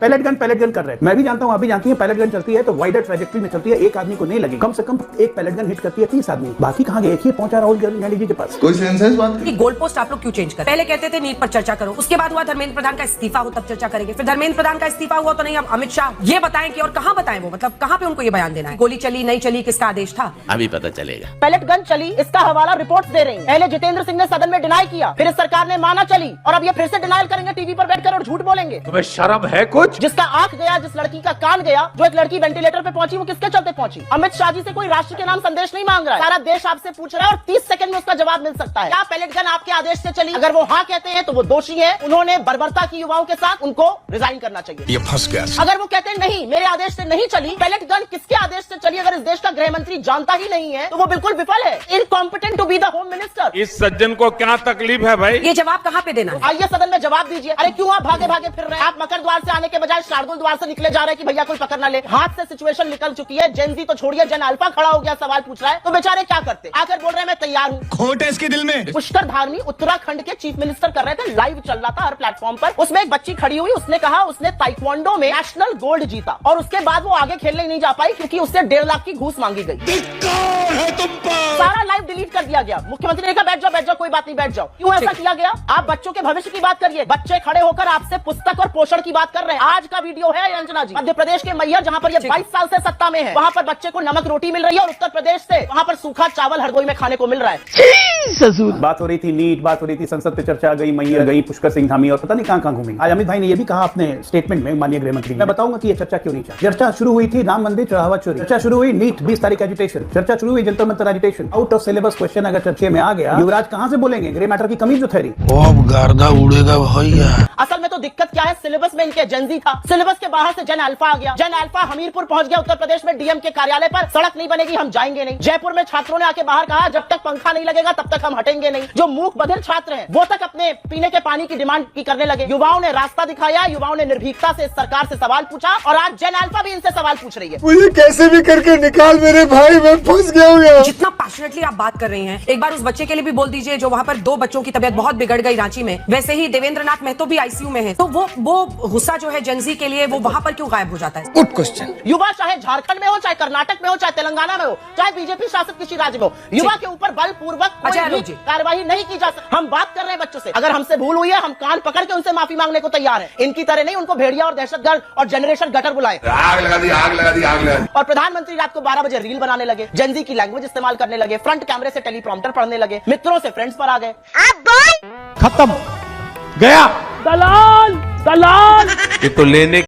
Pellet gun कर रहे हैं। मैं भी जानता हूँ, आप भी जानती हैं, पैलेट गन चलती है तो वाइडर ट्रैजेक्टरी में चलती है, एक आदमी को नहीं लगी, कम से कम एक पैलेट गन हिट करती है 30 आदमी, बाकी कहाँ गए? एक ही पहुंचा राहुल गांधी जी के पास। कोई सेंस है इस बात की? गोल पोस्ट आप लोग क्यों चेंज कर? पहले कहते थे नीट पर चर्चा करो, उसके बाद हुआ धर्मेंद्र प्रधान का इस्तीफा हो तब चर्चा करेंगे, फिर धर्मेंद्र प्रधान का इस्तीफा हुआ तो नहीं, अब अमित शाह ये बताएं कि और कहाँ बताएं वो, मतलब कहाँ पे उनको ये बयान देना है? गोली चली नहीं चली, किसका आदेश था, अभी पता चलेगा। पैलेट गन चली, इसका हवाला रिपोर्ट्स दे रही हैं। पहले जितेंद्र सिंह ने सदन में डिनाई किया, फिर इस सरकार ने माना चली, और अब ये फिर से डिनाइल करेंगे टीवी पर बैठकर और झूठ बोलेंगे। तुम्हें शर्म है कुछ? जिसका आंख गया, जिस लड़की का कान गया, जो एक लड़की वेंटिलेटर पे पहुंची, वो किसके चलते पहुंची? अमित शाह जी से कोई राष्ट्र के नाम संदेश नहीं मांग रहा है, सारा देश आपसे पूछ रहा है और 30 सेकंड में उसका जवाब मिल सकता है। क्या पैलेट गन आपके आदेश से चली? अगर वो हाँ कहते हैं तो वो दोषी है, उन्होंने बर्बरता की युवाओं के साथ, उनको रिजाइन करना चाहिए। ये फंस गया। अगर वो कहते हैं नहीं मेरे आदेश से नहीं चली, पैलेट गन किसके आदेश से चली, अगर इस देश का गृह मंत्री जानता ही नहीं है तो वो बिल्कुल विफल है, incompetent to be the home minister. इस सज्जन को क्या तकलीफ है भाई? ये जवाब कहाँ पे देना है? आइए सदन में जवाब दीजिए। अरे क्यों आप भागे भागे फिर रहे हैं? आप मकर द्वार से आने के बजाय शार्दुल द्वार से निकले जा रहे हैं कि भैया कोई पकड़ ना ले। हाथ से सिचुएशन निकल चुकी है, जेन जी तो छोड़िए, जन अल्फा खड़ा हो गया, सवाल पूछ रहा है, तो बेचारे क्या करते? आकर बोल रहे हैं मैं तैयार हूँ। खोट है इसके दिल में। पुष्कर धामी उत्तराखंड के चीफ मिनिस्टर कर रहे थे, लाइव चल रहा था हर प्लेटफॉर्म पर। उसमें एक बच्ची खड़ी हुई, उसने कहा उसने ताइक्वांडो में नेशनल गोल्ड जीता, और उसके बाद वो आगे खेलने नहीं जा पाई क्योंकि उससे 1.5 लाख की घूस मांगी गई। सारा लाइव डिलीट कर दिया गया। मुख्यमंत्री ने कहा बैठ जाओ, कोई बात नहीं, बैठ जाओ। क्यों ऐसा किया गया? आप बच्चों के भविष्य की बात करिए, बच्चे खड़े होकर आपसे पुस्तक और पोषण की बात कर रहे हैं। आज का वीडियो है अंजना जी, मध्य प्रदेश के मैयर जहाँ पर ये 22 साल से सत्ता में है, वहाँ पर बच्चे को नमक रोटी मिल रही है, और उत्तर प्रदेश से वहाँ पर सूखा चावल हरदोई में खाने को मिल रहा है। बात हो रही थी नीट, बात हो रही थी संसद पे चर्चा, गई मैया गई पुष्कर सिंह धामी, और पता नहीं कहाँ घूमेंगे। आज अमित भाई ने ये भी कहा अपने स्टेटमेंट में, माननीय गृह मंत्री, मैं बताऊंगा कि ये चर्चा क्यों नहीं चाहिए। चर्चा शुरू हुई थी राम मंदिर चढ़ावा चोरी, चर्चा शुरू हुई नीट 20 तारीख एजुटेशन, चर्चा शुरू हुई Jantar Mantar agitation, out of syllabus question अगर चर्चे में आ गया, युवराज कहाँ से बोलेंगे? ग्रे मैटर की कमी जो थी, गर्दा उड़ेगा भैया। असल में तो दिक्कत क्या है, सिलेबस में इनके जेनजी था, सिलेबस के बाहर से जन अल्फा आ गया, जन अल्फा हमीरपुर पहुंच गया उत्तर प्रदेश में, डीएम के कार्यालय पर, सड़क नहीं बनेगी हम जाएंगे नहीं। जयपुर में छात्रों ने आके बाहर कहा जब तक पंखा नहीं लगेगा तब तक हम हटेंगे नहीं। जो मूक बधिर छात्र हैं वो तक अपने पीने के पानी की डिमांड की करने लगे। युवाओं ने रास्ता दिखाया, युवाओं ने निर्भीकता से इस सरकार से सवाल पूछा, और आज जन अल्फा भी इनसे सवाल पूछ रही है। मुझे कैसे भी करके निकाल मेरे भाई, मैं फंस गया हूँ। जितना पैशनेटली आप बात कर रही हैं, एक बार उस बच्चे के लिए भी बोल दीजिए जो वहाँ पर 2 बच्चों की तबीयत बहुत बिगड़ गई रांची में। वैसे ही देवेंद्र नाथ महतो भी आईसीयू में है, तो वो गुस्सा जो है जेनजी के लिए, वो वहाँ पर क्यों गायब हो जाता है? Good question. युवा चाहे झारखंड में हो, चाहे कर्नाटक में हो, चाहे तेलंगाना में हो, चाहे बीजेपी शासित किसी राज्य में हो, युवा के ऊपर बलपूर्वक कोई भी कार्रवाई नहीं की जा सकती। हम बात कर रहे हैं बच्चों से, अगर हमसे भूल हुई है हम कान पकड़ के उनसे माफी मांगने को तैयार हैं। इनकी तरह नहीं उनको भेड़िया और दहशतगर्द और जनरेशन गटर बुलाए। आग लगा दी, आग लगा दी, आग लगा दी। और प्रधानमंत्री रात को 12 बजे रील बनाने लगे, जेनजी की लैंग्वेज इस्तेमाल करने लगे, फ्रंट कैमरे से टेलीप्रॉम्प्टर पढ़ने लगे, मित्रों से फ्रेंड्स पर आ गए। खत्म गया दलाल दलाल। ये तो लेने